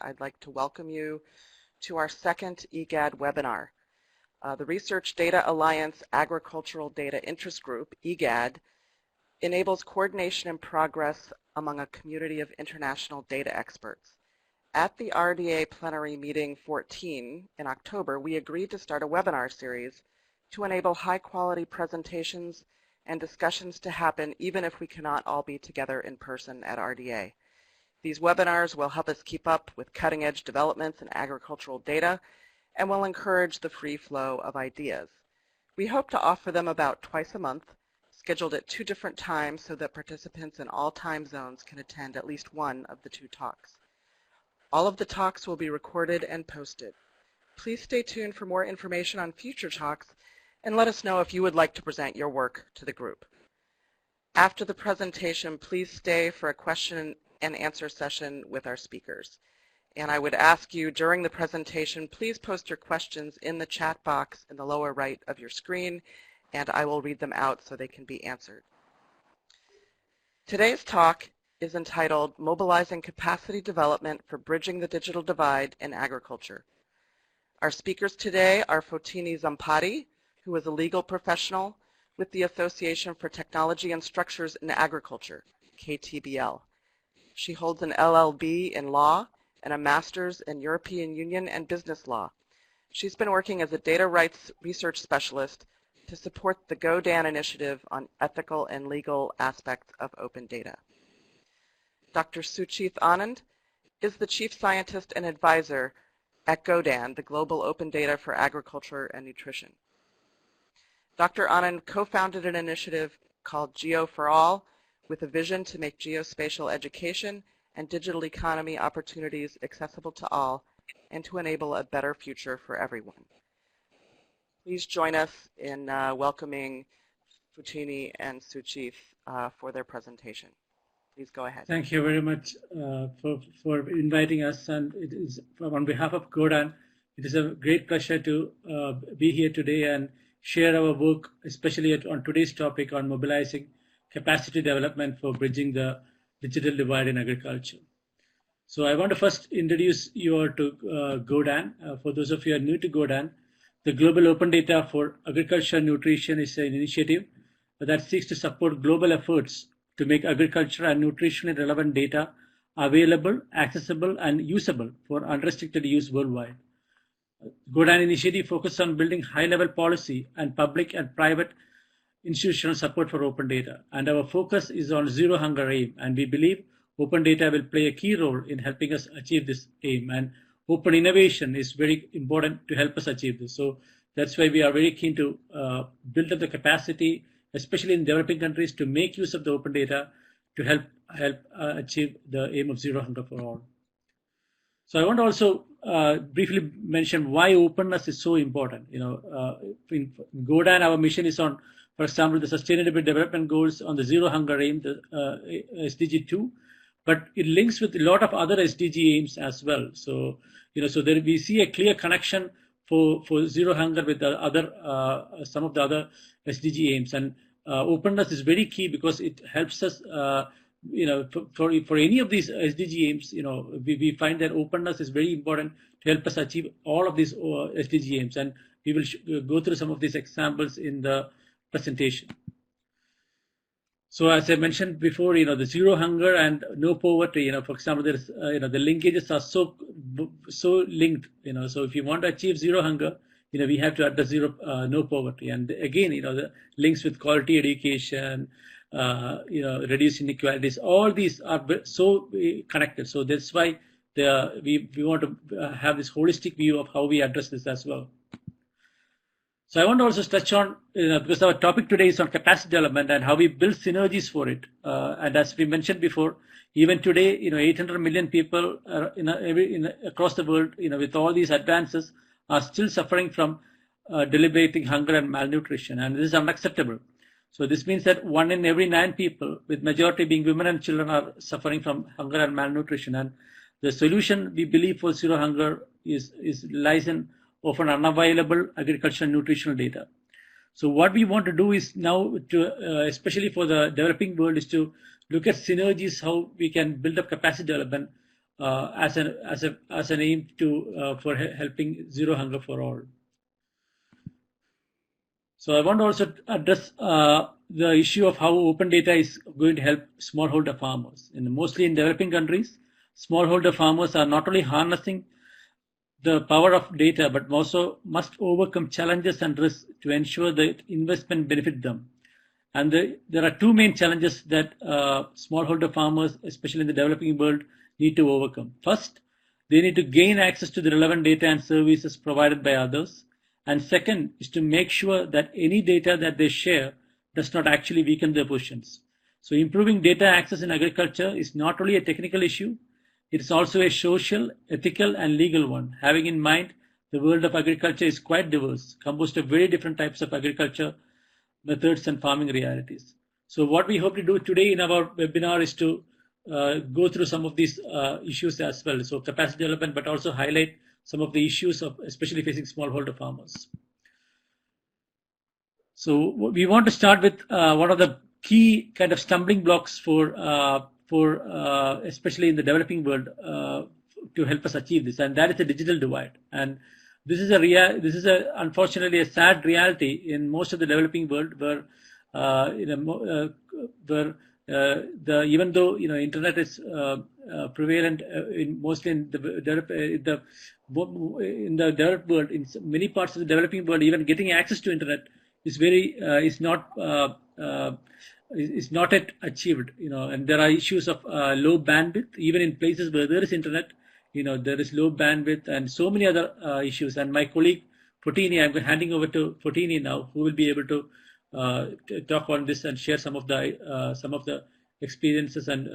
I'd like to welcome you to our second EGAD webinar. The Research Data Alliance Agricultural Data Interest Group, EGAD, enables coordination and progress among a community of international data experts. At the RDA Plenary Meeting 14 in October, we agreed to start a webinar series to enable high-quality presentations and discussions to happen even if we cannot all be together in person at RDA. These webinars will help us keep up with cutting-edge developments in agricultural data and will encourage the free flow of ideas. We hope to offer them about twice a month, scheduled at 2 different times so that participants in all time zones can attend at least one of the 2 talks. All of the talks will be recorded and posted. Please stay tuned for more information on future talks and let us know if you would like to present your work to the group. After the presentation, please stay for a question and answer session with our speakers. And I would ask you during the presentation, please post your questions in the chat box in the lower right of your screen, and I will read them out so they can be answered. Today's talk is entitled Mobilizing Capacity Development for Bridging the Digital Divide in Agriculture. Our speakers today are Fotini Zampati, who is a legal professional with the Association for Technology and Structures in Agriculture, KTBL. She holds an LLB in law and a master's in European Union and business law. She's been working as a data rights research specialist to support the GoDan initiative on ethical and legal aspects of open data. Dr. Suchith Anand is the chief scientist and advisor at GoDan, the Global Open Data for Agriculture and Nutrition. Dr. Anand co-founded an initiative called Geo for All with a vision to make geospatial education and digital economy opportunities accessible to all and to enable a better future for everyone. Please join us in welcoming Fotini and Suchith for their presentation. Please go ahead. Thank you very much for inviting us, and it is on behalf of GoDan, it is a great pleasure to be here today and share our work, especially on today's topic on mobilizing capacity development for bridging the digital divide in agriculture. So I want to first introduce you all to GoDan. For those of you who are new to GoDan, the Global Open Data for Agriculture and Nutrition is an initiative that seeks to support global efforts to make agriculture and nutritionally relevant data available, accessible, and usable for unrestricted use worldwide. GoDan initiative focuses on building high-level policy and public and private institutional support for open data. And our focus is on zero hunger aim. And we believe open data will play a key role in helping us achieve this aim. And open innovation is very important to help us achieve this. So that's why we are very keen to build up the capacity, especially in developing countries, to make use of the open data to help achieve the aim of zero hunger for all. So I want to also briefly mention why openness is so important. In GoDan, our mission is on, for example, the Sustainable Development Goals on the Zero Hunger Aim, the SDG 2, but it links with a lot of other SDG aims as well. So, so there we see a clear connection for zero hunger with the other some of the other SDG aims, and openness is very key because it helps us. For any of these SDG aims, we find that openness is very important to help us achieve all of these SDG aims, and we will go through some of these examples in the presentation. So as I mentioned before, the zero hunger and no poverty, for example, there is, the linkages are so linked, so if you want to achieve zero hunger, we have to address no poverty. And again, the links with quality education, reduce inequalities, all these are so connected. So that's why we want to have this holistic view of how we address this as well. So I want to also touch on, because our topic today is on capacity development and how we build synergies for it. And as we mentioned before, even today, 800 million people across the world, with all these advances, are still suffering from debilitating hunger and malnutrition, and this is unacceptable. So this means that 1 in every 9 people, with majority being women and children, are suffering from hunger and malnutrition. And the solution, we believe, for zero hunger lies in often unavailable agricultural and nutritional data. So what we want to do is now, especially for the developing world, is to look at synergies, how we can build up capacity development as an aim to for helping zero hunger for all. So I want to also address the issue of how open data is going to help smallholder farmers. Mostly in developing countries, smallholder farmers are not only harnessing the power of data, but also must overcome challenges and risks to ensure that investment benefit them. And there are two main challenges that smallholder farmers, especially in the developing world, need to overcome. First, they need to gain access to the relevant data and services provided by others. And second is to make sure that any data that they share does not actually weaken their positions. So improving data access in agriculture is not only a technical issue, it is also a social, ethical, and legal one, having in mind the world of agriculture is quite diverse, composed of very different types of agriculture methods and farming realities. So what we hope to do today in our webinar is to go through some of these issues as well. So capacity development, but also highlight some of the issues of especially facing smallholder farmers. So we want to start with one of the key kind of stumbling blocks for especially in the developing world to help us achieve this, and that is the digital divide. And this is unfortunately a sad reality in most of the developing world, where even though internet is prevalent mostly in the developed world, in many parts of the developing world, even getting access to internet is not yet achieved. And there are issues of low bandwidth even in places where there is internet. There is low bandwidth and so many other issues. And my colleague Fotini, I'm handing over to Fotini now, who will be able to talk on this and share some of the experiences and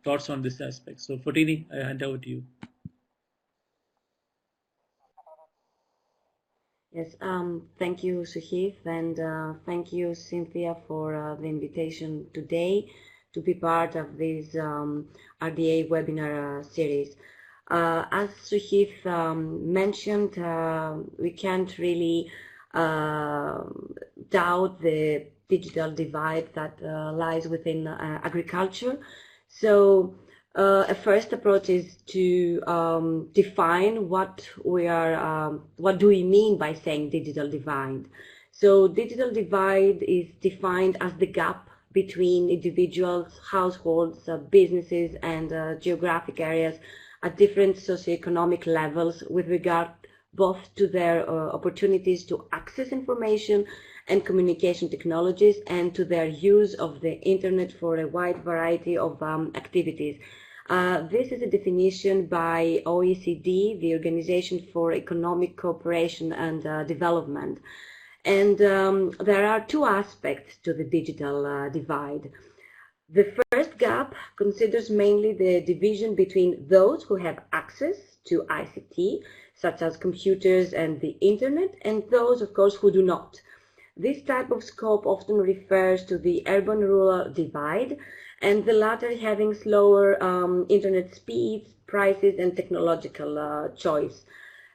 thoughts on this aspect. So Fotini, I hand over to you. Yes, thank you, Suhith, and thank you, Cynthia, for the invitation today to be part of this RDA webinar series. As Suhith mentioned, we can't really doubt the digital divide that lies within agriculture. So a first approach is to define what do we mean by saying digital divide. So digital divide is defined as the gap between individuals, households, businesses, and geographic areas at different socioeconomic levels with regard both to their opportunities to access information and communication technologies and to their use of the internet for a wide variety of activities. This is a definition by OECD, the Organization for Economic Cooperation and Development. And there are two aspects to the digital divide. The first gap considers mainly the division between those who have access to ICT, such as computers and the internet, and those, of course, who do not. This type of scope often refers to the urban-rural divide, and the latter having slower internet speeds, prices, and technological choice.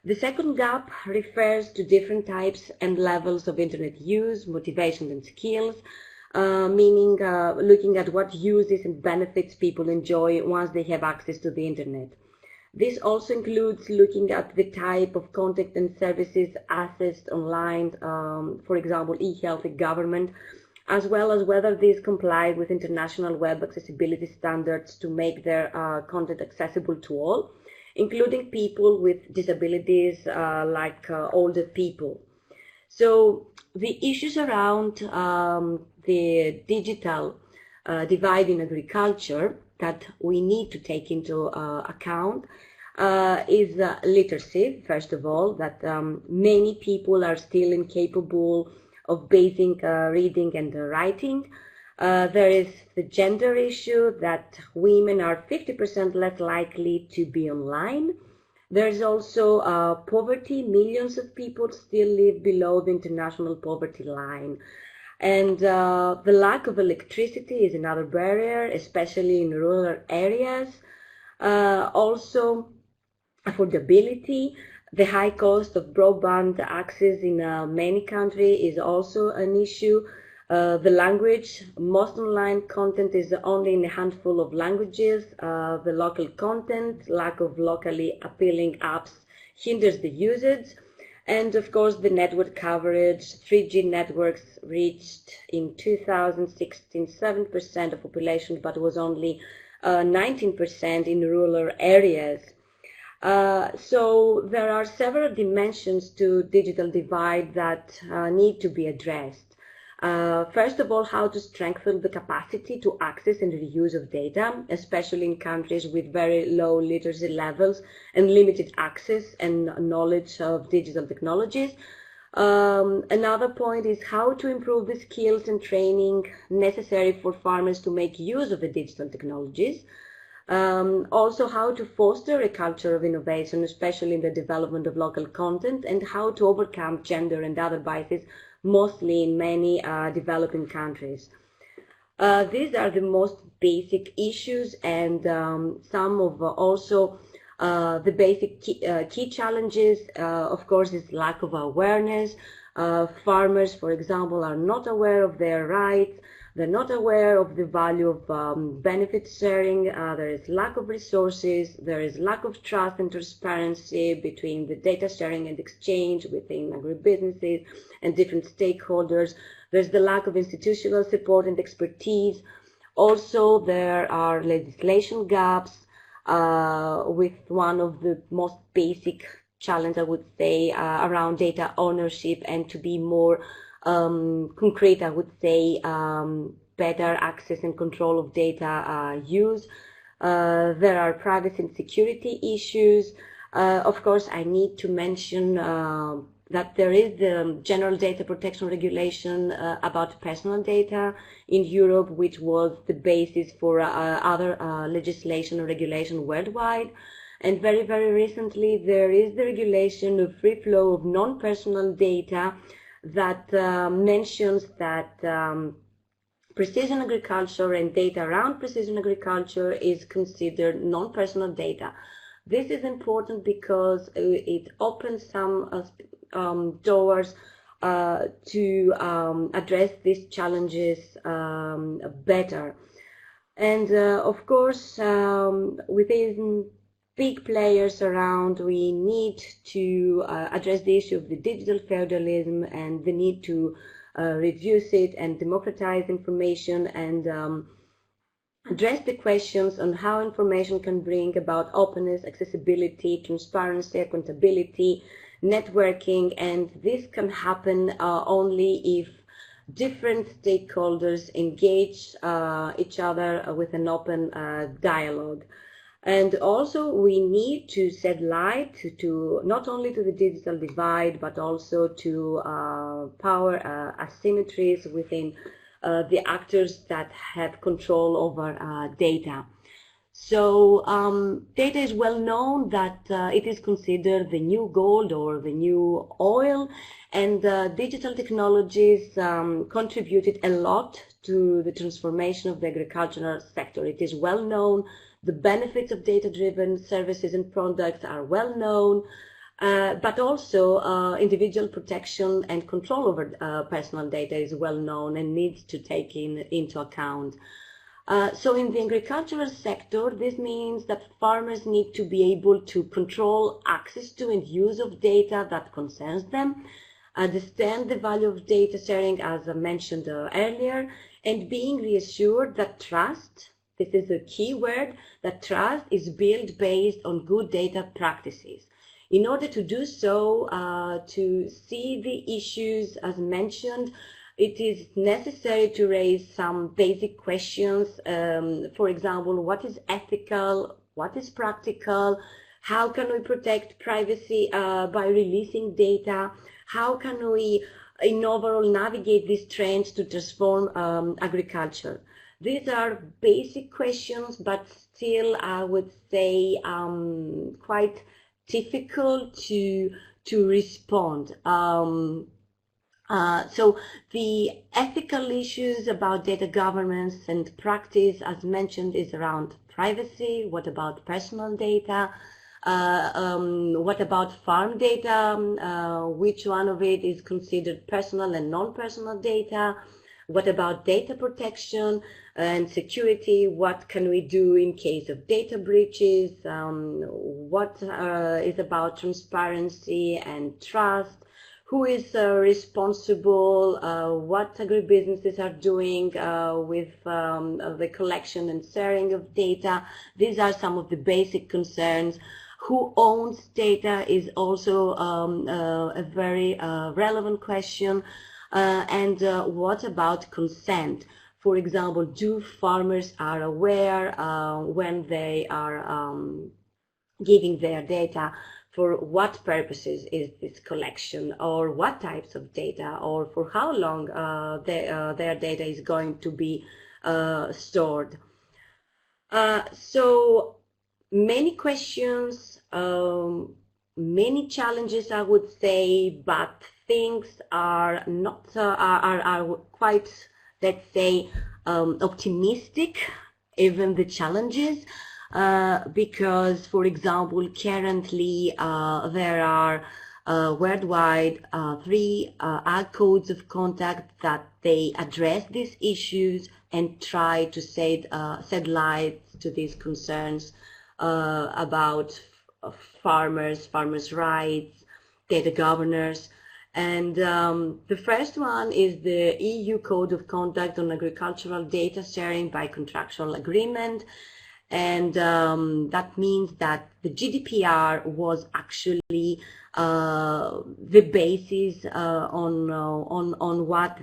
The second gap refers to different types and levels of internet use, motivation, and skills, meaning looking at what uses and benefits people enjoy once they have access to the internet. This also includes looking at the type of content and services accessed online, for example, e-health, government, as well as whether these comply with international web accessibility standards to make their content accessible to all, including people with disabilities like older people. So the issues around the digital divide in agriculture that we need to take into account is literacy, first of all, that many people are still incapable of basic reading and writing. There is the gender issue, that women are 50% less likely to be online. There is also poverty. Millions of people still live below the international poverty line. And the lack of electricity is another barrier, especially in rural areas. Also, affordability. The high cost of broadband access in many countries is also an issue. The language, most online content is only in a handful of languages. The local content, lack of locally appealing apps hinders the usage. And of course, the network coverage, 3G networks reached in 2016 7% of population, but was only 19% in rural areas. So there are several dimensions to digital divide that need to be addressed. First of all, how to strengthen the capacity to access and reuse of data, especially in countries with very low literacy levels and limited access and knowledge of digital technologies. Another point is how to improve the skills and training necessary for farmers to make use of the digital technologies. Also, how to foster a culture of innovation, especially in the development of local content, and how to overcome gender and other biases, mostly in many developing countries. These are the most basic issues, and some of also the basic key challenges, of course, is lack of awareness. Farmers, for example, are not aware of their rights. They're not aware of the value of benefit sharing. There is lack of resources. There is lack of trust and transparency between the data sharing and exchange within agribusinesses and different stakeholders. There's the lack of institutional support and expertise. Also, there are legislation gaps with one of the most basic challenges, I would say, around data ownership, and to be more concrete, I would say, better access and control of data use. There are privacy and security issues. Of course, I need to mention that there is the General Data Protection Regulation about personal data in Europe, which was the basis for other legislation or regulation worldwide. And very, very recently, there is the regulation of free flow of non-personal data that mentions that precision agriculture and data around precision agriculture is considered non-personal data. This is important because it opens some doors to address these challenges better. And of course, within big players around, we need to address the issue of the digital feudalism and the need to reduce it and democratize information, and address the questions on how information can bring about openness, accessibility, transparency, accountability, networking, and this can happen only if different stakeholders engage each other with an open dialogue. And also, we need to shed light to not only to the digital divide, but also to power asymmetries within the actors that have control over data. So data is well known that it is considered the new gold or the new oil, and digital technologies contributed a lot to the transformation of the agricultural sector. It is well known. The benefits of data-driven services and products are well known, but also individual protection and control over personal data is well known and needs to take into account. So in the agricultural sector, this means that farmers need to be able to control access to and use of data that concerns them, understand the value of data sharing, as I mentioned earlier, and being reassured that trust, this is a key word, that trust is built based on good data practices. In order to do so, to see the issues as mentioned, it is necessary to raise some basic questions. For example, what is ethical? What is practical? How can we protect privacy by releasing data? How can we, in overall, navigate these trends to transform agriculture? These are basic questions, but still, I would say, quite difficult to respond. So the ethical issues about data governance and practice, as mentioned, is around privacy. What about personal data? What about farm data? Which one of it is considered personal and non-personal data? What about data protection and security? What can we do in case of data breaches? What is about transparency and trust? Who is responsible? What agribusinesses are doing with the collection and sharing of data? These are some of the basic concerns. Who owns data is also a very relevant question. And what about consent? For example, do farmers are aware when they are giving their data, for what purposes is this collection, or what types of data, or for how long their data is going to be stored? So many questions, many challenges, I would say, but things are not are quite, let's say, optimistic, even the challenges, because, for example, currently there are worldwide 3 codes of conduct that they address these issues and try to shed light to these concerns about farmers' rights, data governors. And the first one is the EU Code of Conduct on Agricultural Data Sharing by Contractual Agreement. And that means that the GDPR was actually the basis on what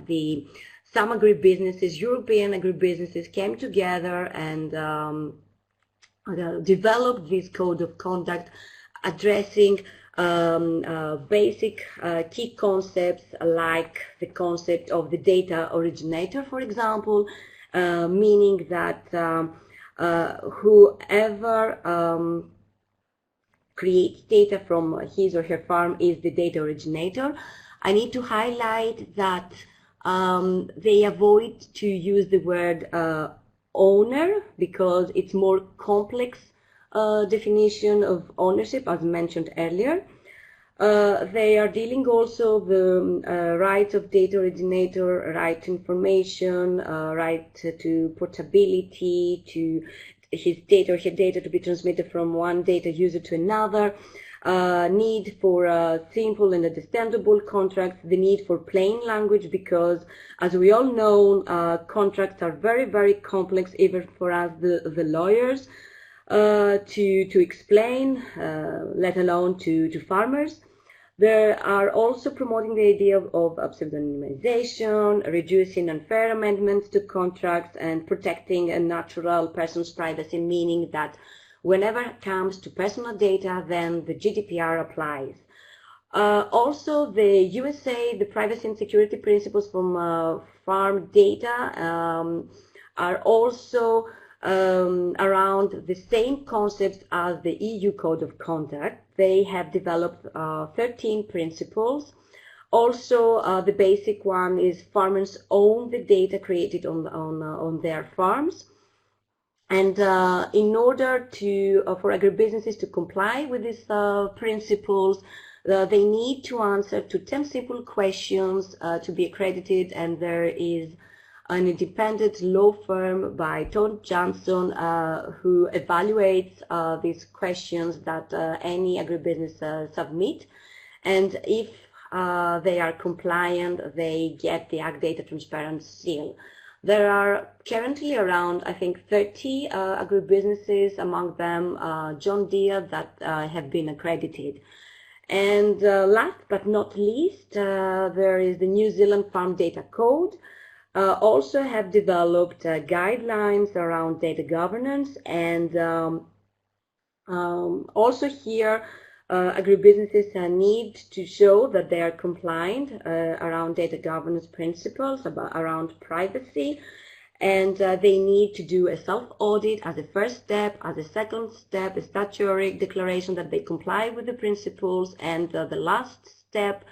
some agribusinesses, European agribusinesses, came together and developed this code of conduct, addressing basic key concepts like the concept of the data originator, for example, meaning that whoever creates data from his or her farm is the data originator. I need to highlight that they avoid to use the word owner, because it's more complex definition of ownership, as mentioned earlier. They are dealing also the rights of data originator, right to information, right to portability, to his data or her data to be transmitted from one data user to another, need for simple and understandable contracts, the need for plain language, because as we all know, contracts are very, very complex, even for us, the lawyers, to explain, let alone to farmers. They are also promoting the idea of pseudonymization, reducing unfair amendments to contracts, and protecting a natural person's privacy, meaning that whenever it comes to personal data, then the GDPR applies. Also, the USA, the privacy and security principles from farm data are also around the same concepts as the EU Code of Conduct. They have developed 13 principles. Also, the basic one is farmers own the data created on their farms. And in order to for agribusinesses to comply with these principles, they need to answer to 10 simple questions to be accredited, and there is an independent law firm by Todd Johnson who evaluates these questions that any agribusiness submit, and if they are compliant, they get the Ag Data Transparent seal. There are currently around, I think, 30 agribusinesses, among them John Deere, that have been accredited. And last but not least, there is the New Zealand Farm Data Code. Also have developed guidelines around data governance, and also here agribusinesses need to show that they are compliant around data governance principles, around privacy, and they need to do a self-audit as a first step. As a second step, a statutory declaration that they comply with the principles, and the last step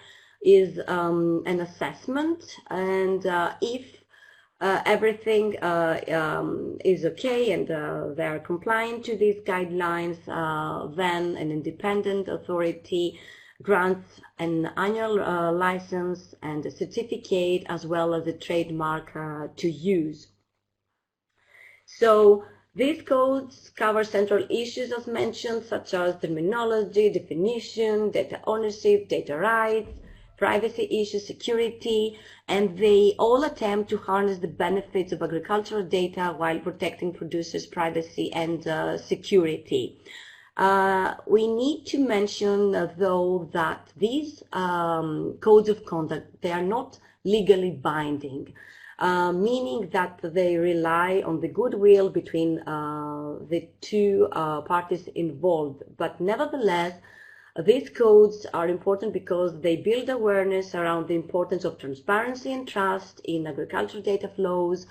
is an assessment, and if everything is okay and they are compliant to these guidelines, then an independent authority grants an annual license and a certificate, as well as a trademark to use. So these codes cover central issues as mentioned, such as terminology, definition, data ownership, data rights, privacy issues, security, and they all attempt to harness the benefits of agricultural data while protecting producers' privacy and security. We need to mention, though, that these codes of conduct, they are not legally binding, meaning that they rely on the goodwill between the two parties involved. But nevertheless, these codes are important because they build awareness around the importance of transparency and trust in agricultural data flows,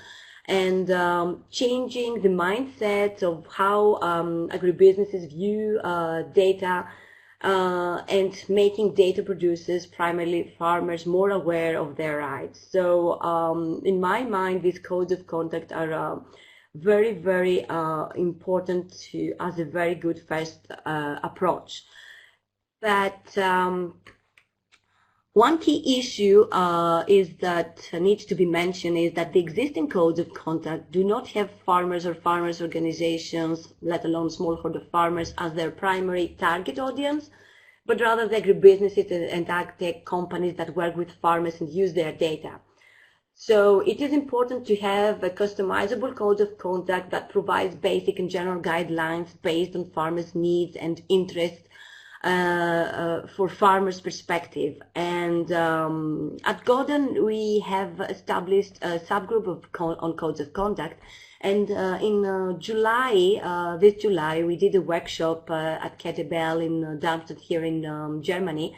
and changing the mindset of how agribusinesses view data, and making data producers, primarily farmers, more aware of their rights. So in my mind, these codes of conduct are very, very important as a very good first approach. But one key issue needs to be mentioned is that the existing codes of conduct do not have farmers or farmers organizations, let alone smallholder farmers, as their primary target audience, but rather the agribusinesses and ag tech companies that work with farmers and use their data. So it is important to have a customizable code of conduct that provides basic and general guidelines based on farmers' needs and interests, for farmers' perspective. And at Gordon, we have established a subgroup on codes of conduct. And in July, this July, we did a workshop at Kettlebell in Darmstadt here in Germany,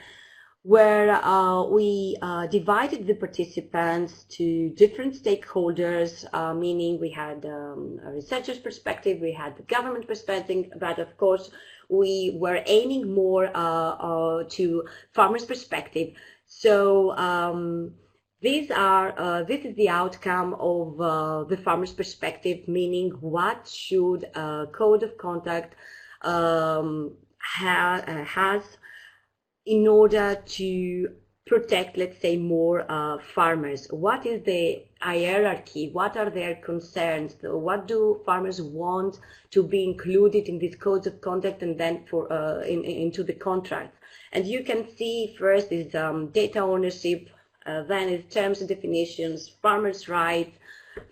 where we divided the participants to different stakeholders, meaning we had a researcher's perspective, we had the government perspective, but of course we were aiming more to farmers' perspective. So this is the outcome of the farmer's perspective, meaning what should a code of conduct has in order to protect, let's say, more farmers. What is the hierarchy? What are their concerns? What do farmers want to be included in these codes of conduct and then into the contract? And you can see first is data ownership, then is terms and definitions, farmers' rights,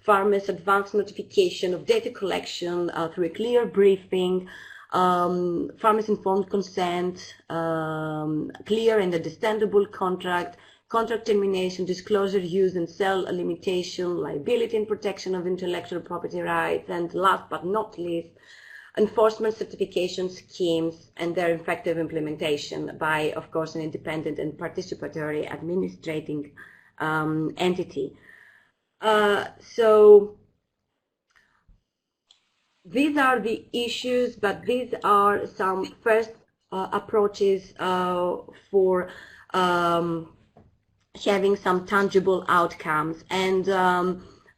farmers' advanced notification of data collection through a clear briefing, farmers' informed consent, clear and understandable contract, contract termination, disclosure, use and sell limitation, liability and protection of intellectual property rights, and last but not least, enforcement certification schemes and their effective implementation by, of course, an independent and participatory administrating entity. So these are the issues, but these are some first approaches for having some tangible outcomes. And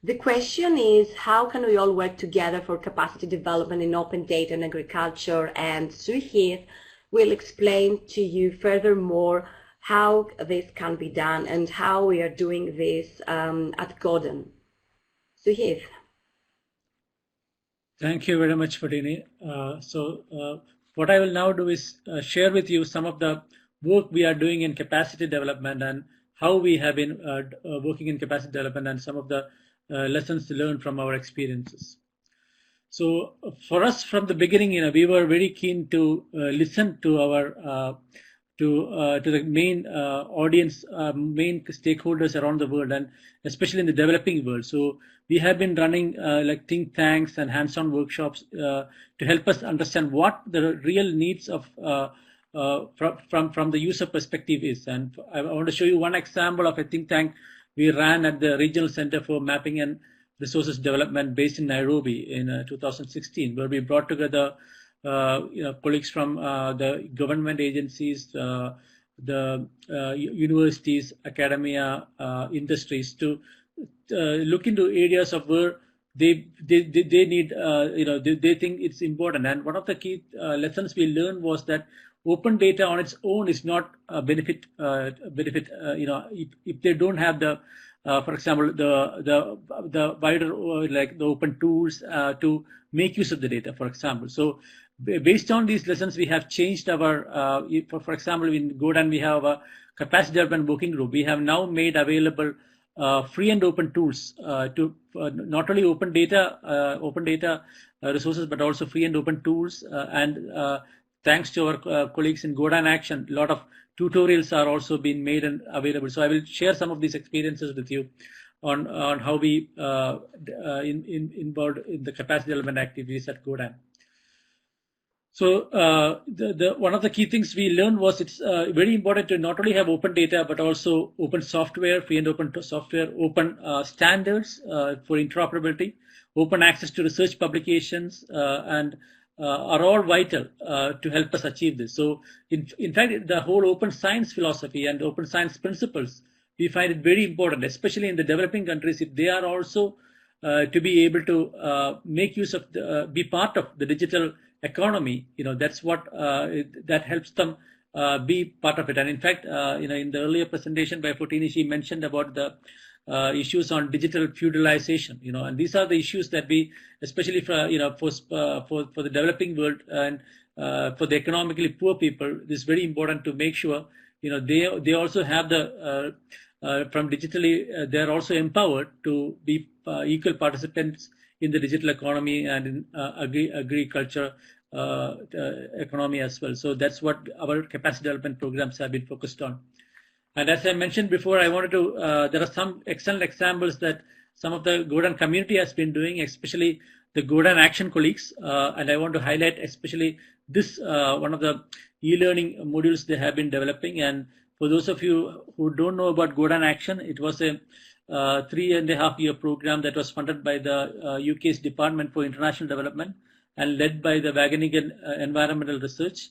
the question is, how can we all work together for capacity development in open data and agriculture? And Suhith will explain to you furthermore how this can be done and how we are doing this at Gordon. Suhith. Thank you very much, Fadini. What I will now do is share with you some of the work we are doing in capacity development and how we have been working in capacity development and some of the lessons learned from our experiences. So for us from the beginning, we were very keen to listen to our to the main audience, main stakeholders around the world, and especially in the developing world. So we have been running like think tanks and hands-on workshops to help us understand what the real needs of from the user perspective is. And I want to show you one example of a think tank we ran at the Regional Center for Mapping and Resources Development based in Nairobi in 2016, where we brought together colleagues from the government agencies, the universities, academia, industries to look into areas of where they need, they think it's important. And one of the key lessons we learned was that open data on its own is not a benefit. If they don't have the, for example, the wider like the open tools to make use of the data, for example. So based on these lessons, we have changed our, for example, in Godan, we have a capacity development working group. We have now made available free and open tools to not only open data resources, but also free and open tools. Thanks to our colleagues in Godan Action, a lot of tutorials are also being made and available. So I will share some of these experiences with you on how we involved in the capacity development activities at Godan. So one of the key things we learned was it's very important to not only have open data, but also open software, free and open software, open standards for interoperability, open access to research publications, and are all vital to help us achieve this. So in fact, the whole open science philosophy and open science principles, we find it very important, especially in the developing countries, if they are also to be able to make use of be part of the digital economy. That's what that helps them be part of it. And in fact, in the earlier presentation by Fotini, she mentioned about the issues on digital feudalization, and these are the issues that we, especially for the developing world and for the economically poor people, it is very important to make sure they also have the from digitally they are also empowered to be equal participants in the digital economy and in agriculture economy as well. So that's what our capacity development programs have been focused on. And as I mentioned before, I wanted to, there are some excellent examples that some of the Godan community has been doing, especially the Godan Action colleagues. And I want to highlight especially this, one of the e-learning modules they have been developing. And for those of you who don't know about Godan Action, it was a 3.5-year program that was funded by the UK's Department for International Development and led by the Wageningen Environmental Research.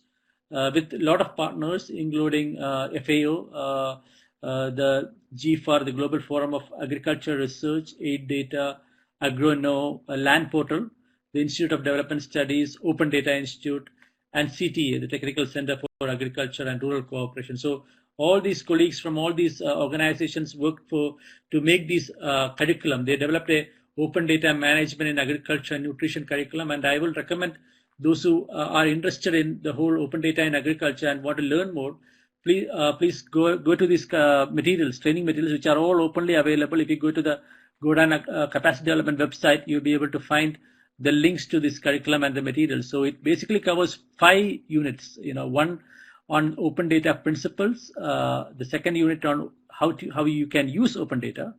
With a lot of partners, including FAO, the GFAR, the Global Forum of Agriculture Research, Aid Data, AgroNo, Land Portal, the Institute of Development Studies, Open Data Institute, and CTA, the Technical Center for Agriculture and Rural Cooperation. So all these colleagues from all these organizations worked to make these curriculum. They developed a open data management in agriculture and nutrition curriculum, and I will recommend those who are interested in the whole open data in agriculture and want to learn more, please go to these materials, training materials, which are all openly available. If you go to the Godan Capacity Development website, you'll be able to find the links to this curriculum and the materials. So it basically covers 5 units. One on open data principles, the second unit on how you can use open data,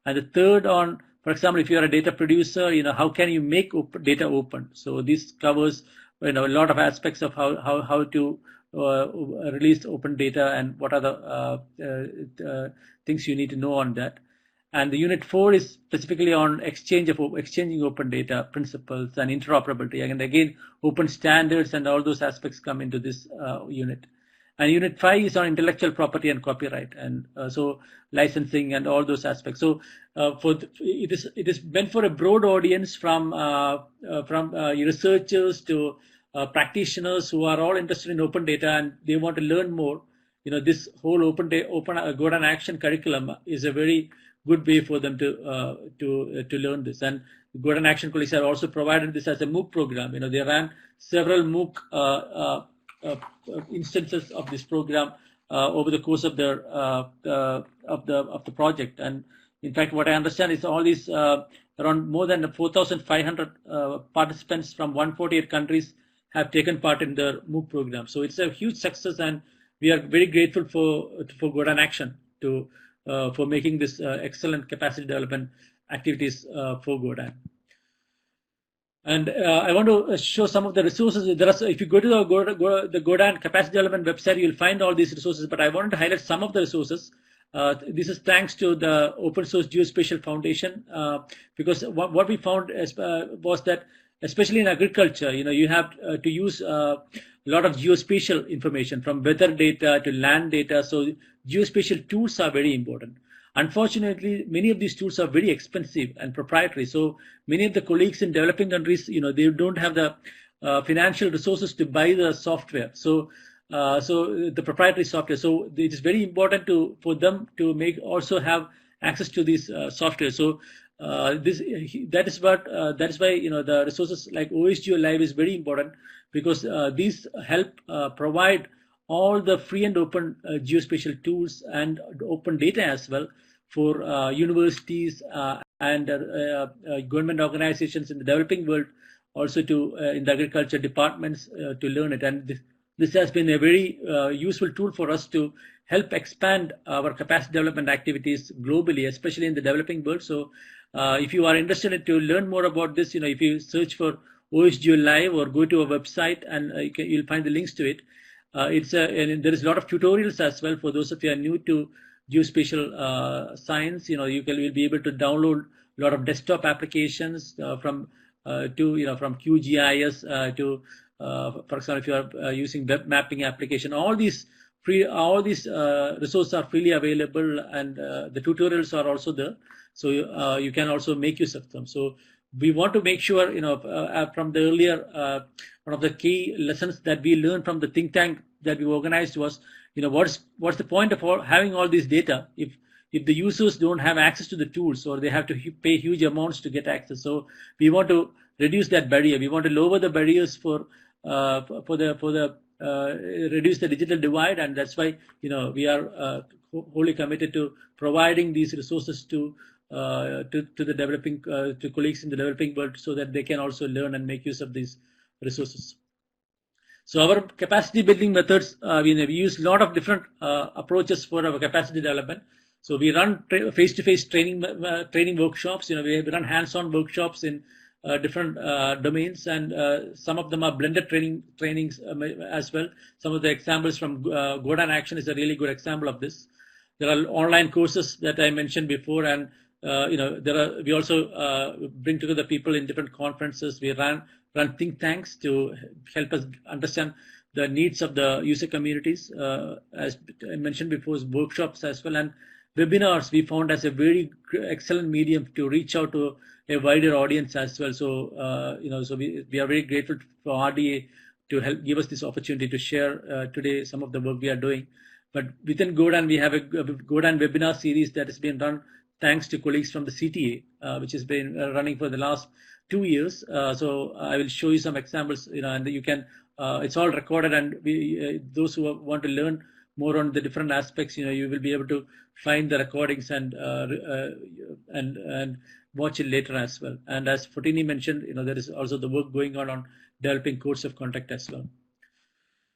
and the third on, for example, if you are a data producer, how can you make data open? So this covers, a lot of aspects of how to release open data and what are the things you need to know on that. And the unit 4 is specifically on exchanging open data principles and interoperability. And again, open standards and all those aspects come into this unit. And unit 5 is on intellectual property and copyright, and so licensing and all those aspects. So it is meant for a broad audience from researchers to practitioners who are all interested in open data and they want to learn more. This whole open Godan Action curriculum is a very good way for them to learn this. And Godan Action colleagues have also provided this as a MOOC program. They ran several MOOC instances of this program over the course of the project. And in fact, what I understand is all these around more than 4,500 participants from 148 countries have taken part in the MOOC program. So it's a huge success, and we are very grateful for Godan Action for making this excellent capacity development activities for Godan. And I want to show some of the resources. If you go to the Godan Capacity Development website, you'll find all these resources. But I wanted to highlight some of the resources. This is thanks to the Open Source Geospatial Foundation, because what we found was that, especially in agriculture, you have to use a lot of geospatial information, from weather data to land data. So geospatial tools are very important. Unfortunately, many of these tools are very expensive and proprietary. So many of the colleagues in developing countries, they don't have the financial resources to buy the software. So so the proprietary software. So it is very important for them to also have access to these software. So that is why the resources like OSGeo Live is very important, because these help provide all the free and open geospatial tools and open data as well for universities and government organizations in the developing world, also to in the agriculture departments to learn it. And this has been a very useful tool for us to help expand our capacity development activities globally, especially in the developing world. So if you are interested to learn more about this, if you search for OSGeo Live or go to our website, and you'll find the links to it. And there is a lot of tutorials as well for those of you who are new to geospatial science. You'll be able to download a lot of desktop applications from QGIS to for example, if you are using web mapping application. All these resources are freely available, and the tutorials are also there, so you can also make use of them. So we want to make sure, from the earlier, one of the key lessons that we learned from the think tank that we organized was, what's the point of having all this data if the users don't have access to the tools, or they have to pay huge amounts to get access. So we want to reduce that barrier. We want to lower the barriers for reduce the digital divide, and that's why we are wholly committed to providing these resources to the developing to colleagues in the developing world, so that they can also learn and make use of these resources. So our capacity building methods, we use a lot of different approaches for our capacity development. So we run face-to-face training workshops. We run hands-on workshops in different domains, and some of them are blended trainings as well. Some of the examples from Godan Action is a really good example of this. There are online courses that I mentioned before, and we also bring together people in different conferences. We run think tanks to help us understand the needs of the user communities, as I mentioned before, workshops as well, and webinars we found as a very excellent medium to reach out to a wider audience as well. So so we are very grateful for RDA to help give us this opportunity to share today some of the work we are doing. But within Godan, we have a Godan webinar series that has been run thanks to colleagues from the CTA, which has been running for the last 2 years. So I will show you some examples, and you can. It's all recorded, and those who want to learn more on the different aspects, you will be able to find the recordings and watch it later as well. And as Fotini mentioned, there is also the work going on developing codes of contact as well.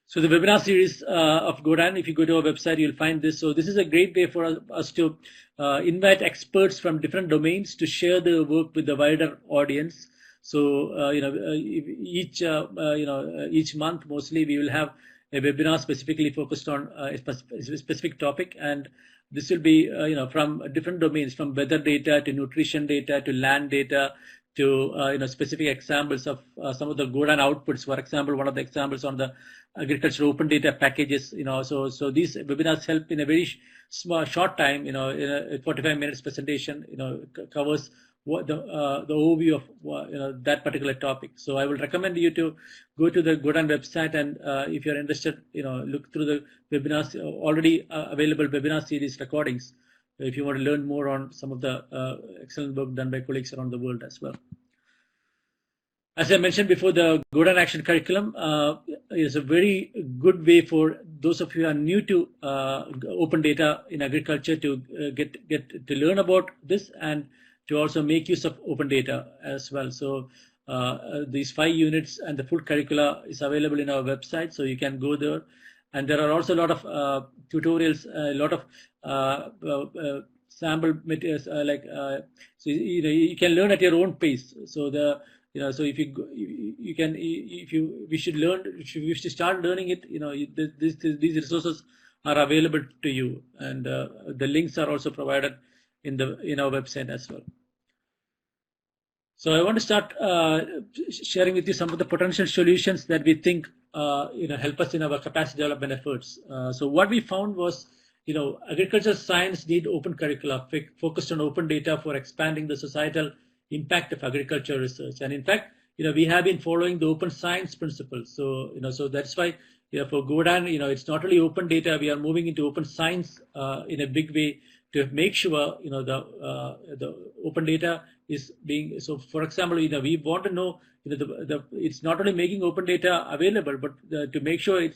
So the webinar series of Godan, if you go to our website, you'll find this. So this is a great way for us to invite experts from different domains to share their work with the wider audience. So each month mostly we will have a webinar specifically focused on a specific topic, and this will be from different domains, from weather data to nutrition data to land data to specific examples of some of the Godan outputs. For example, one of the examples on the agriculture open data packages. So these webinars help in a very short time. In a 45 minutes presentation, covers what the overview of that particular topic. So I will recommend you to go to the Godan website, and if you're interested, look through the webinars, already available webinar series recordings, if you want to learn more on some of the excellent work done by colleagues around the world as well. As I mentioned before, the Godan Action curriculum is a very good way for those of you who are new to open data in agriculture to get to learn about this, and to also make use of open data as well. So these 5 units and the full curricula is available in our website, so you can go there. And there are also a lot of tutorials, a lot of sample materials, so you can learn at your own pace. So so if you wish to start learning it, these resources are available to you, and the links are also provided in our website as well. So I want to start sharing with you some of the potential solutions that we think help us in our capacity development efforts. So what we found was, agricultural science need open curricula focused on open data for expanding the societal impact of agriculture research. And in fact, we have been following the open science principles. So so that's why for Godan, it's not only open data. We are moving into open science in a big way to make sure the open data is being. So, for example, we want to know it's not only making open data available, but to make sure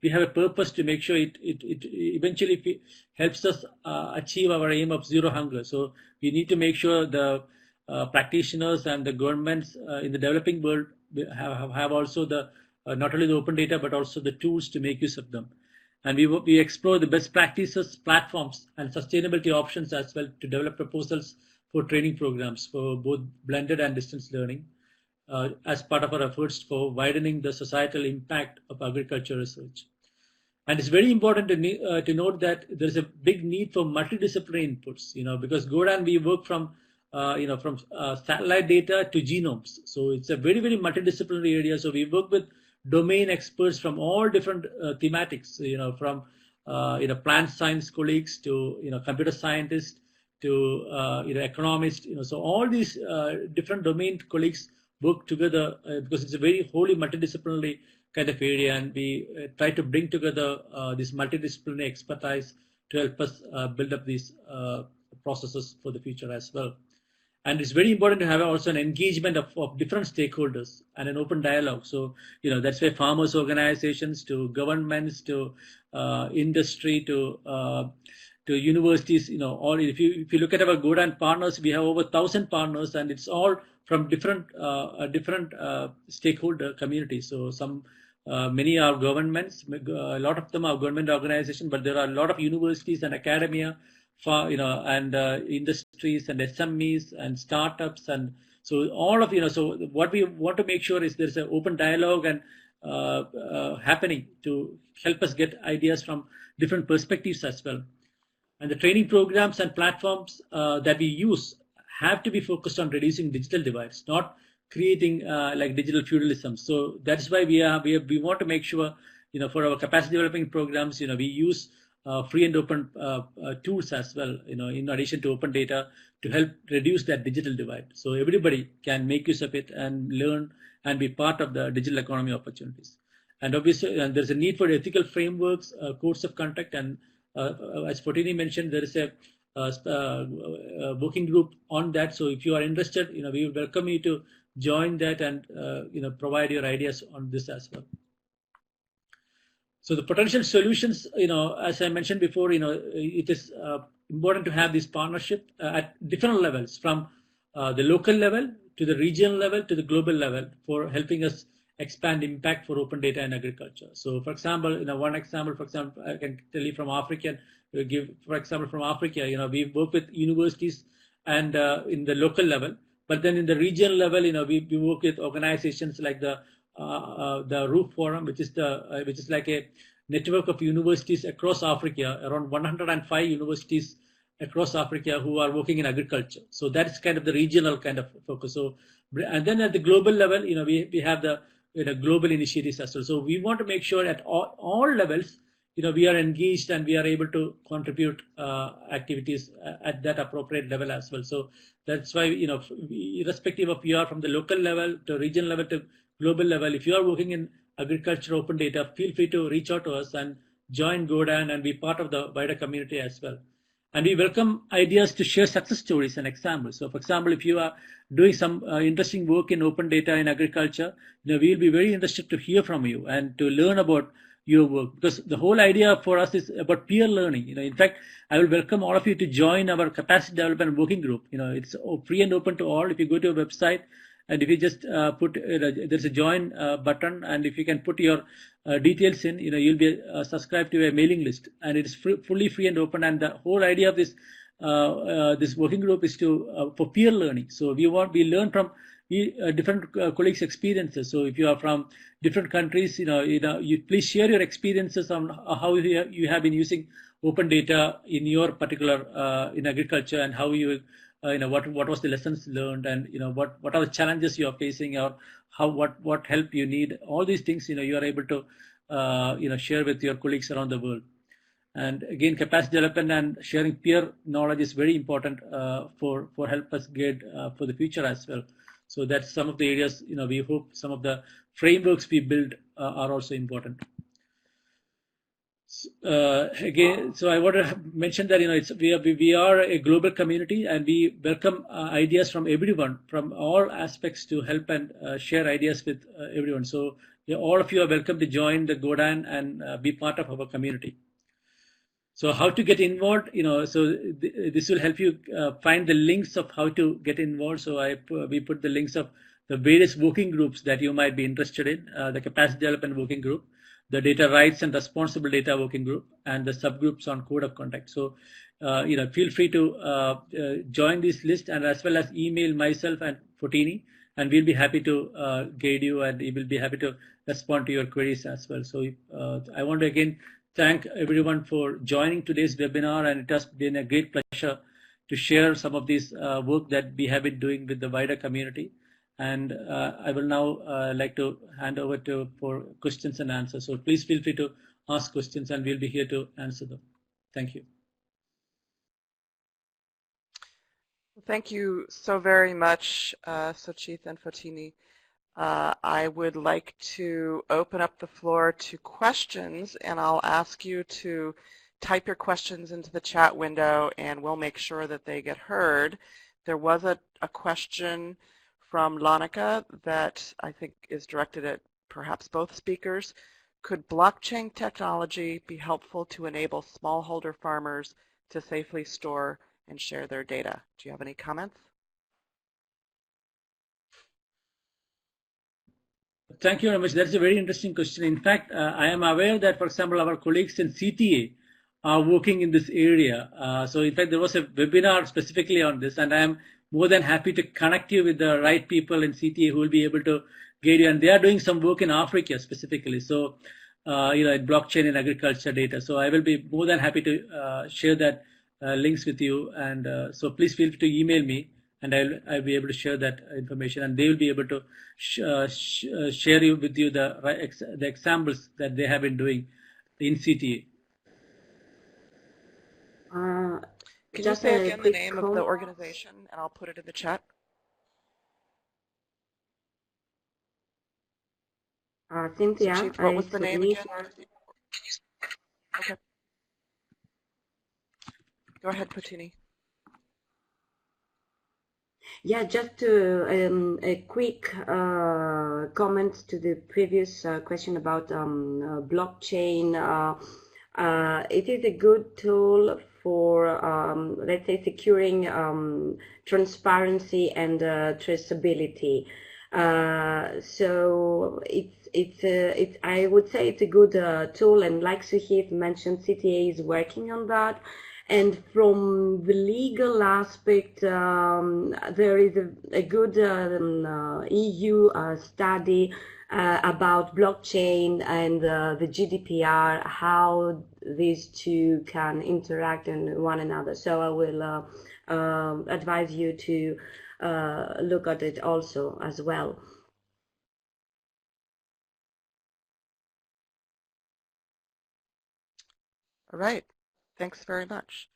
we have a purpose to make sure it eventually helps us achieve our aim of zero hunger. So we need to make sure the practitioners and the governments in the developing world have also the not only the open data but also the tools to make use of them. And we explore the best practices, platforms, and sustainability options as well to develop proposals for training programs for both blended and distance learning as part of our efforts for widening the societal impact of agriculture research. And it's very important to note that there's a big need for multidisciplinary inputs, because Godan, we work from satellite data to genomes. So it's a very, very multidisciplinary area. So we work with domain experts from all different thematics, from plant science colleagues to computer scientists to economists. So all these different domain colleagues work together because it's a very wholly multidisciplinary kind of area, and we try to bring together this multidisciplinary expertise to help us build up these processes for the future as well. And it's very important to have also an engagement of different stakeholders and an open dialogue. So, that's why farmers organizations to governments to industry to universities, all. If you look at our Godan partners, we have over 1,000 partners, and it's all from different stakeholder communities. So many are governments, a lot of them are government organizations, but there are a lot of universities and academia, and industries and SMEs and startups, and so all of So what we want to make sure is there's an open dialogue and happening to help us get ideas from different perspectives as well. And the training programs and platforms that we use have to be focused on reducing digital divides, not creating like digital feudalism. So that's why we want to make sure, for our capacity developing programs, we use free and open tools as well, in addition to open data to help reduce that digital divide. So everybody can make use of it and learn and be part of the digital economy opportunities. And obviously, there's a need for ethical frameworks, codes of conduct, and as Fotini mentioned, there is a working group on that. So if you are interested, we would welcome you to join that and provide your ideas on this as well. So the potential solutions, as I mentioned before, it is important to have this partnership at different levels, from the local level to the regional level to the global level, for helping us expand impact for open data in agriculture. So, for example, one example, I can tell you from Africa. For example, from Africa, we work with universities and in the local level, but then in the regional level, we work with organizations like the Roof Forum, which is like a network of universities across Africa, around 105 universities across Africa who are working in agriculture. So that is kind of the regional kind of focus. So, and then at the global level, we have the global initiatives as well. So we want to make sure at all levels, we are engaged and we are able to contribute activities at that appropriate level as well. So that's why, irrespective of you are from the local level to regional level to global level, if you are working in agriculture open data, feel free to reach out to us and join Godan and be part of the wider community as well. And we welcome ideas to share success stories and examples. So, for example, if you are doing some interesting work in open data in agriculture, we will be very interested to hear from you and to learn about your work, because the whole idea for us is about peer learning. In fact, I will welcome all of you to join our capacity development working group. It's free and open to all. If you go to our website, and if you just put, there's a join button, and if you can put your details in, you'll be subscribed to a mailing list, and it is fully free and open. And the whole idea of this this working group is to for peer learning. So we learn from different colleagues' experiences. So if you are from different countries, you please share your experiences on how you have been using open data in your particular in agriculture, and how you what was the lessons learned, and what are the challenges you are facing, or what help you need. All these things you are able to share with your colleagues around the world. And again, capacity development and sharing peer knowledge is very important for help us get for the future as well. So that's some of the areas we hope some of the frameworks we build are also important. Again, so I want to mention that we are a global community, and we welcome ideas from everyone, from all aspects, to help and share ideas with everyone. So all of you are welcome to join the Godan and be part of our community. So how to get involved? This will help you find the links of how to get involved. So we put the links of the various working groups that you might be interested in: the capacity development working group, the data rights and responsible data working group, and the subgroups on code of conduct. So, feel free to join this list, and as well as email myself and Fotini, and we'll be happy to guide you, and we will be happy to respond to your queries as well. So, I want to again thank everyone for joining today's webinar, and it has been a great pleasure to share some of this work that we have been doing with the wider community. And I will now like to hand over for questions and answers. So please feel free to ask questions, and we'll be here to answer them. Thank you. Thank you so very much, Suchith and Fotini. I would like to open up the floor to questions, and I'll ask you to type your questions into the chat window, and we'll make sure that they get heard. There was a question from Larnaca that I think is directed at perhaps both speakers. Could blockchain technology be helpful to enable smallholder farmers to safely store and share their data? Do you have any comments? Thank you very much. That's a very interesting question. In fact, I am aware that, for example, our colleagues in CTA are working in this area. So in fact, there was a webinar specifically on this, and I am more than happy to connect you with the right people in CTA who will be able to guide you. And they are doing some work in Africa specifically. So, in blockchain and agriculture data. So I will be more than happy to share that links with you. And so please feel free to email me, and I'll be able to share that information. And they will be able to share with you the examples that they have been doing in CTA. Can you say again the name of the organization, and I'll put it in the chat? Cynthia, Chief, what was the name again? Okay. Go ahead, Fotini. Yeah, just a quick comment to the previous question about blockchain. It is a good tool for, let's say, securing transparency and traceability. So I would say it's a good tool, and like Suchith mentioned, CTA is working on that. And from the legal aspect, there is a good EU study about blockchain and the GDPR, how these two can interact in one another. So I will advise you to look at it also as well. All right. Thanks very much.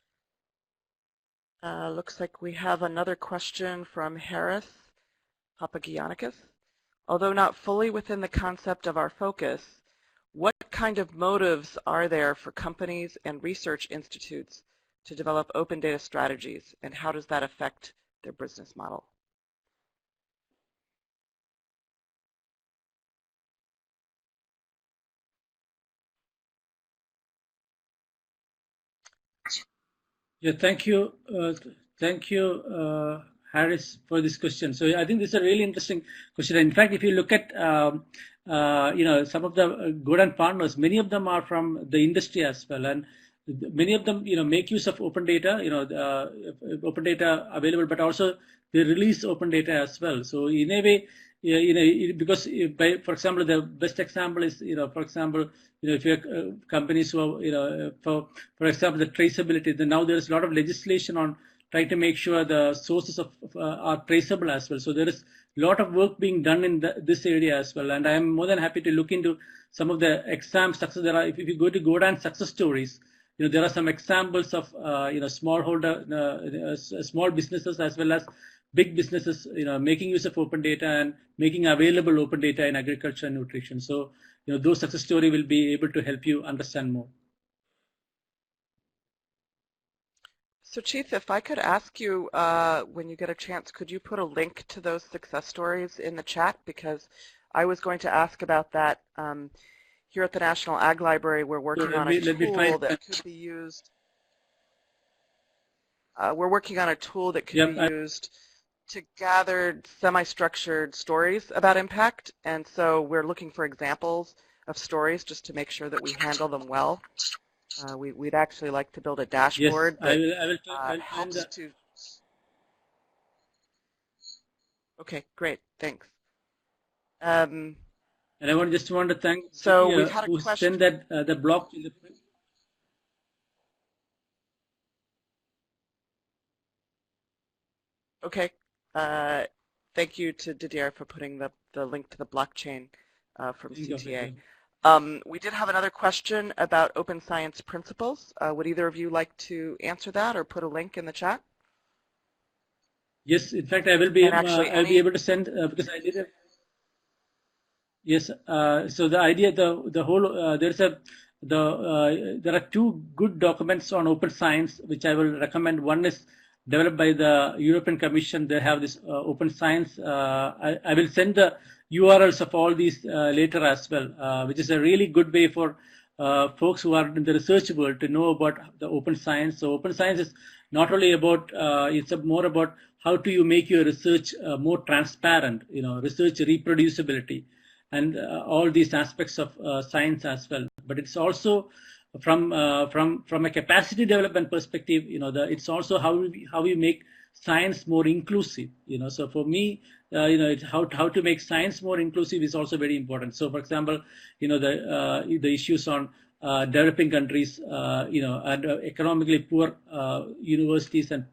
Looks like we have another question from Harris Papagiannikis. Although not fully within the concept of our focus, what kind of motives are there for companies and research institutes to develop open data strategies, and how does that affect their business model? Yeah, thank you, Harris, for this question. So I think this is a really interesting question. In fact, if you look at some of the Godan partners, many of them are from the industry as well, and many of them make use of open data, open data available, but also they release open data as well. So in a way, because for example, the best example is for example, if you have companies who are, for example, the traceability, then now there is a lot of legislation on trying to make sure the sources are traceable as well. So there is a lot of work being done in this area as well. And I am more than happy to look into some of the success. There are, if you go to Godan success stories, there are some examples of smallholder, small businesses as well as big businesses, making use of open data and making available open data in agriculture and nutrition. So, those success stories will be able to help you understand more. So Chief, if I could ask you, when you get a chance, could you put a link to those success stories in the chat? Because I was going to ask about that. Here at the National Ag Library, we're working on a tool that could be used. We're working on a tool that could be used to gather semi-structured stories about impact, and so we're looking for examples of stories just to make sure that we handle them well. We'd actually like to build a dashboard that helps to. Okay, great, thanks. And I just want to thank we've had a who question. sent that the blog in the. Okay, thank you to Didier for putting the link to the blockchain from CTA. We did have another question about open science principles. Would either of you like to answer that or put a link in the chat? Yes, in fact, I will be. I'll be able to send because I did. Yes. So the idea, the whole there are two good documents on open science which I will recommend. One is developed by the European Commission. They have this open science. I will send the URLs of all these later as well, which is a really good way for folks who are in the research world to know about the open science. So open science is not only about, it's more about how do you make your research more transparent, research reproducibility, and all these aspects of science as well. But it's also from a capacity development perspective, it's also how we make science more inclusive. So for me, how to make science more inclusive is also very important. So for example, the issues on developing countries, and economically poor universities and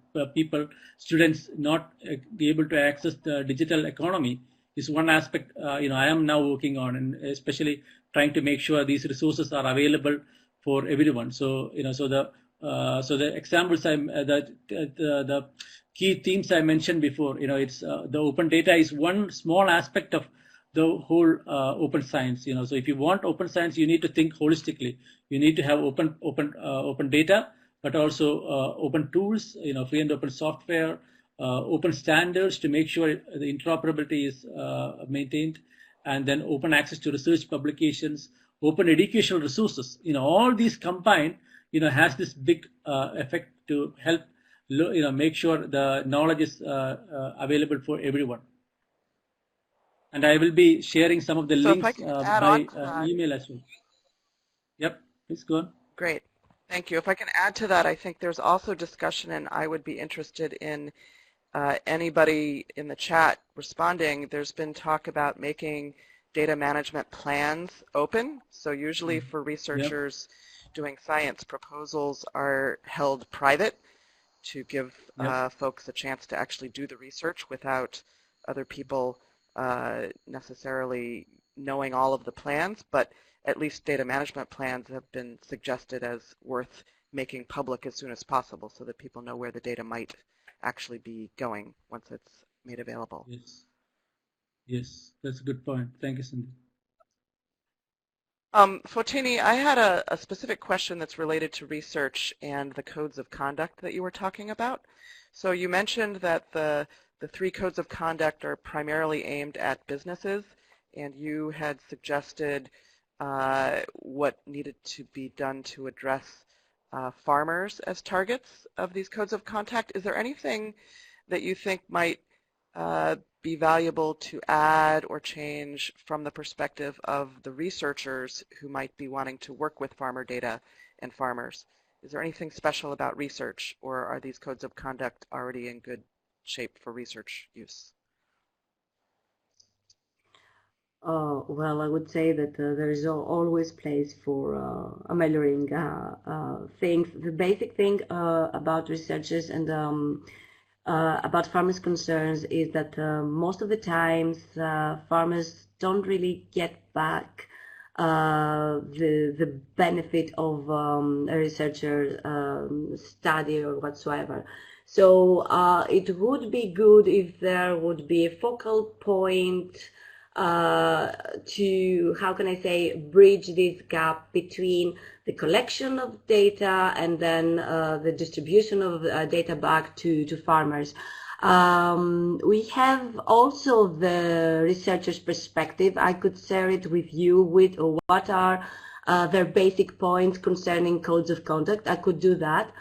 students not be able to access the digital economy is one aspect I am now working on, and especially trying to make sure these resources are available for everyone. So so the examples the key themes I mentioned before, it's the open data is one small aspect of the whole open science. So if you want open science, you need to think holistically. You need to have open data, but also open tools, free and open software, open standards to make sure the interoperability is maintained, and then open access to research publications, open educational resources. All these combined, has this big effect to help, make sure the knowledge is available for everyone. And I will be sharing some of the links by email as well. Yep, please go on. Great, thank you. If I can add to that, I think there's also discussion, and I would be interested in anybody in the chat responding. There's been talk about making data management plans open. So usually for researchers doing science, proposals are held private to give folks a chance to actually do the research without other people necessarily knowing all of the plans, but at least data management plans have been suggested as worth making public as soon as possible so that people know where the data might actually be going once it's made available. Yes, that's a good point. Thank you, Cindy. Fotini, I had a specific question that's related to research and the codes of conduct that you were talking about. So you mentioned that the 3 codes of conduct are primarily aimed at businesses, and you had suggested what needed to be done to address farmers as targets of these codes of conduct. Is there anything that you think might be valuable to add or change from the perspective of the researchers who might be wanting to work with farmer data and farmers? Is there anything special about research, or are these codes of conduct already in good shape for research use? Well, I would say that there is always place for ameliorating things. The basic thing about researchers and about farmers' concerns is that most of the times farmers don't really get back the benefit of a researcher study or whatsoever. So it would be good if there would be a focal point to, how can I say, bridge this gap between the collection of data and then the distribution of data back to farmers. We have also the researcher's perspective. I could share it with you with what are their basic points concerning codes of conduct. I could do that.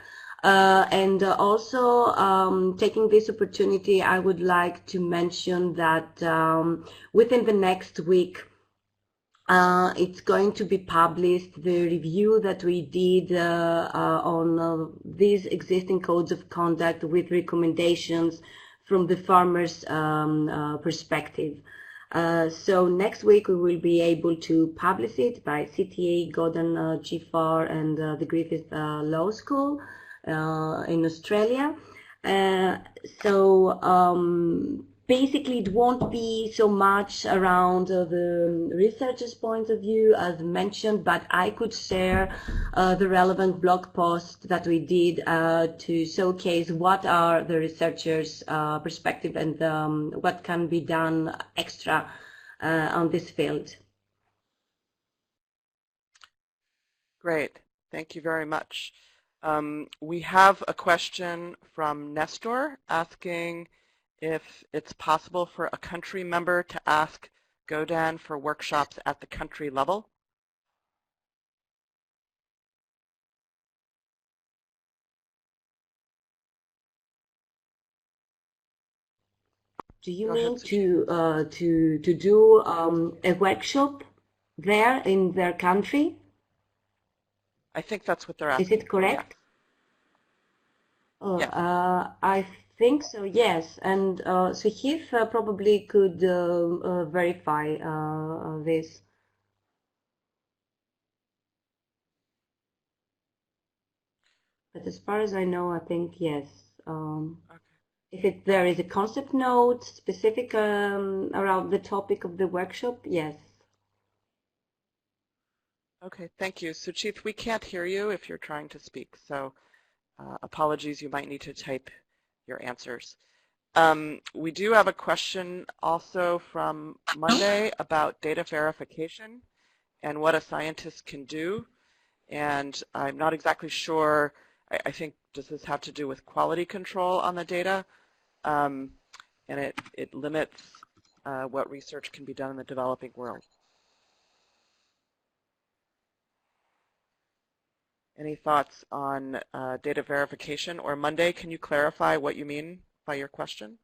And also, taking this opportunity, I would like to mention that within the next week, it's going to be published the review that we did on these existing codes of conduct with recommendations from the farmers' perspective. So next week we will be able to publish it by CTA, Gordon GFAR, and the Griffith Law School in Australia. Basically, it won't be so much around the researcher's point of view as mentioned, but I could share the relevant blog post that we did to showcase what are the researchers' perspective and what can be done extra on this field. Great. Thank you very much. We have a question from Nestor asking if it's possible for a country member to ask GoDan for workshops at the country level. Do you mean to do a workshop there in their country? I think that's what they're asking. Is it correct? Yeah. Yeah. I think so, yes. And Suhif probably could verify this. But as far as I know, I think yes. Okay. If there is a concept note specific around the topic of the workshop, yes. Okay, thank you. Suchith, we can't hear you if you're trying to speak, so apologies, you might need to type your answers. We do have a question also from Monday about data verification and what a scientist can do. And I'm not exactly sure, I think, does this have to do with quality control on the data? And it limits what research can be done in the developing world. Any thoughts on data verification? Or Monday, can you clarify what you mean by your question?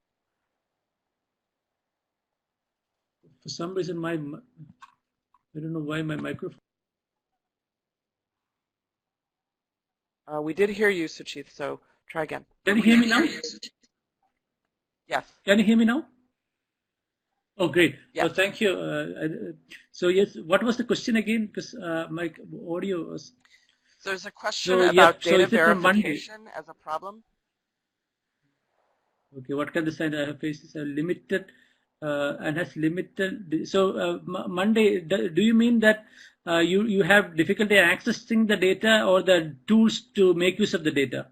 For some reason, I don't know why my microphone. We did hear you, Suchith, so try again. Can you hear me now? Yes. Can you hear me now? Oh, great. Yes. Oh, thank you. So yes, what was the question again? Because my audio was... So there's a question about data verification as a problem. Okay, what can the science faces a limited and has limited? So Monday, do you mean that you have difficulty accessing the data or the tools to make use of the data?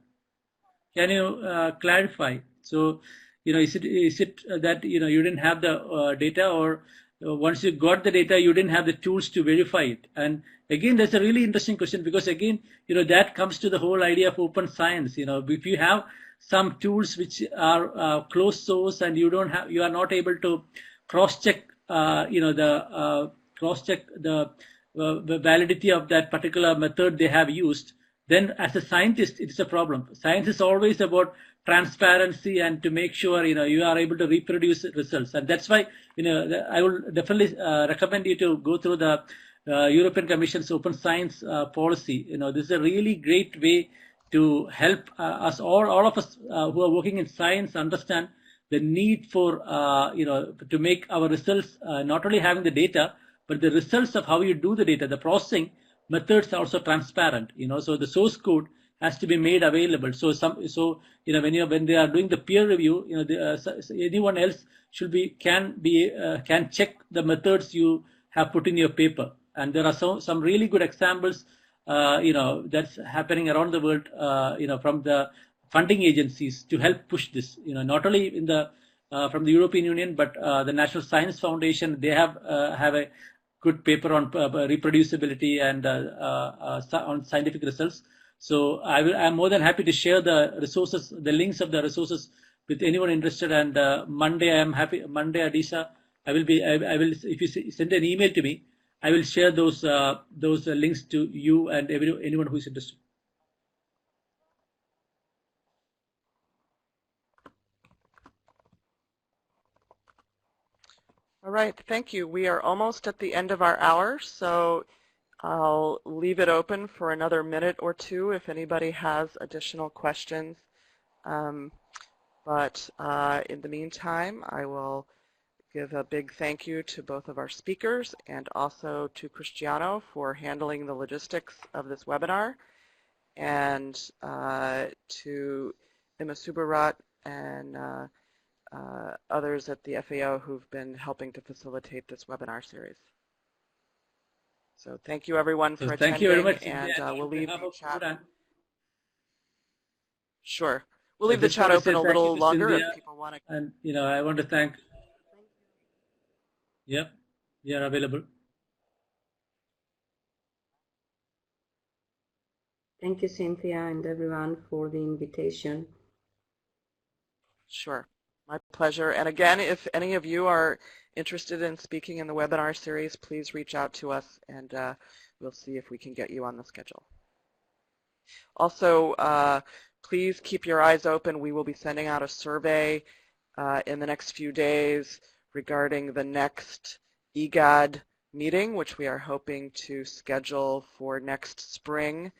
Can you clarify? So is it that you didn't have the data, or once you got the data, you didn't have the tools to verify it? And again, that's a really interesting question, because again, that comes to the whole idea of open science. If you have some tools which are closed source and you are not able to cross-check, cross-check the validity of that particular method they have used, then as a scientist, it's a problem. Science is always about transparency and to make sure you are able to reproduce results, and that's why I will definitely recommend you to go through the European Commission's open science policy. This is a really great way to help us all of us who are working in science understand the need for to make our results not only having the data, but the results of how you do the data, the processing methods are also transparent. So the source code has to be made available. So when they are doing the peer review, anyone else can check the methods you have put in your paper. And there are some really good examples, that's happening around the world, from the funding agencies to help push this. Not only in the from the European Union, but the National Science Foundation, they have a good paper on reproducibility and on scientific results. So I'm more than happy to share the resources, the links of the resources with anyone interested. And Monday, Adisha, I will, if you send an email to me, I will share those links to you and anyone who is interested. All right, thank you. We are almost at the end of our hour, so I'll leave it open for another minute or two if anybody has additional questions. But in the meantime, I will give a big thank you to both of our speakers and also to Cristiano for handling the logistics of this webinar, and to Ima Subarat and others at the FAO who've been helping to facilitate this webinar series. So thank you everyone for attending. Thank you very much. And we'll leave the chat. Sure. We'll leave the chat open a little longer if people want to. And I want to thank. Yep, we are available. Thank you, Cynthia, and everyone for the invitation. Sure, my pleasure. And again, if any of you are interested in speaking in the webinar series, please reach out to us, and we'll see if we can get you on the schedule. Also, please keep your eyes open. We will be sending out a survey in the next few days regarding the next EGAD meeting, which we are hoping to schedule for next spring.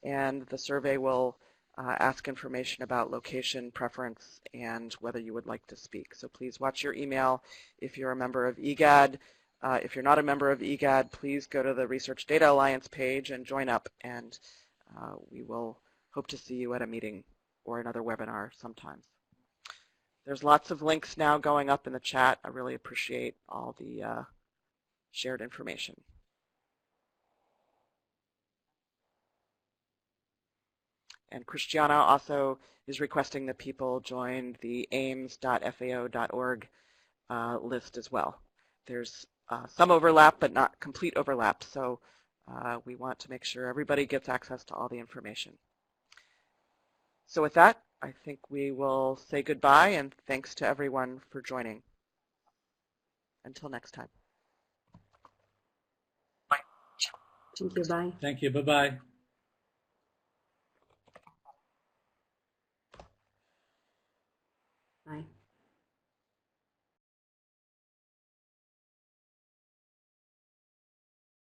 And the survey will ask information about location preference and whether you would like to speak. So please watch your email if you're a member of EGAD. If you're not a member of EGAD, please go to the Research Data Alliance page and join up, and we will hope to see you at a meeting or another webinar sometimes. There's lots of links now going up in the chat. I really appreciate all the shared information. And Cristiano also is requesting that people join the ames.fao.org list as well. There's some overlap, but not complete overlap, so we want to make sure everybody gets access to all the information. So with that, I think we will say goodbye, and thanks to everyone for joining. Until next time. Thank you. Bye. Thank you. Bye-bye.